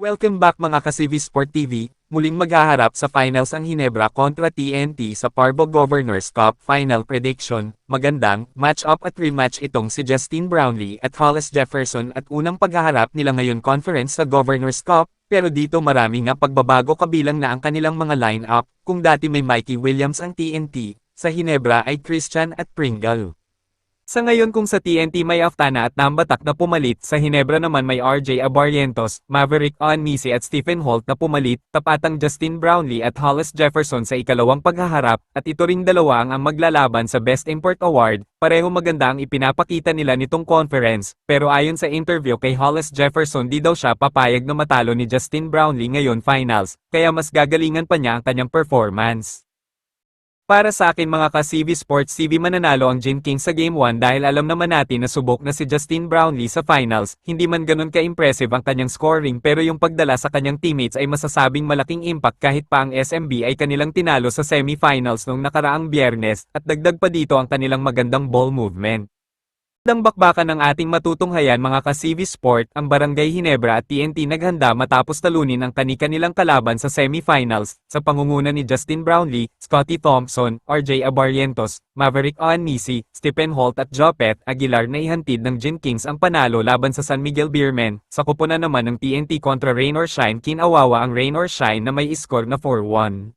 Welcome back mga ka-CV Sport TV, muling maghaharap sa finals ang Ginebra kontra TNT sa Parbo Governors Cup Final Prediction. Magandang match-up at rematch itong si Justin Brownlee at Hollis Jefferson at unang paghaharap nila ngayon conference sa Governors Cup, pero dito marami nga pagbabago kabilang na ang kanilang mga line-up. Kung dati may Mikey Williams ang TNT, sa Ginebra ay Christian at Pringle. Sa ngayon kung sa TNT may Aftana at Nambatak na pumalit, sa Ginebra naman may RJ Abarrientos, Maverick Onmisi at Stephen Holt na pumalit, tapatang Justin Brownlee at Hollis Jefferson sa ikalawang paghaharap, at ito ring dalawa ang maglalaban sa Best Import Award. Pareho maganda ang ipinapakita nila nitong conference, pero ayon sa interview kay Hollis Jefferson di daw siya papayag na matalo ni Justin Brownlee ngayon finals, kaya mas gagalingan pa niya ang kanyang performance. Para sa akin mga ka-CV Sports TV mananalo ang Gin King sa Game 1 dahil alam naman natin na subok na si Justin Brownlee sa finals, hindi man ganun ka-impressive ang kanyang scoring pero yung pagdala sa kanyang teammates ay masasabing malaking impact kahit pa ang SMB ay kanilang tinalo sa semifinals noong nakaraang Biyernes, at dagdag pa dito ang kanilang magandang ball movement. Magandang bakbakan ng ating matutunghayan mga ka-CV Sport, ang Barangay Ginebra at TNT naghanda matapos talunin ang kani-kanilang kalaban sa semifinals, sa pangunguna ni Justin Brownlee, Scottie Thompson, RJ Abarrientos, Maverick Onmisi, Stephen Holt at Jopet Aguilar na ihantid ng Gin Kings ang panalo laban sa San Miguel Beermen. Sa koponan naman ng TNT kontra Rain or Shine, kinawawa ang Rain or Shine na may score na 4-1.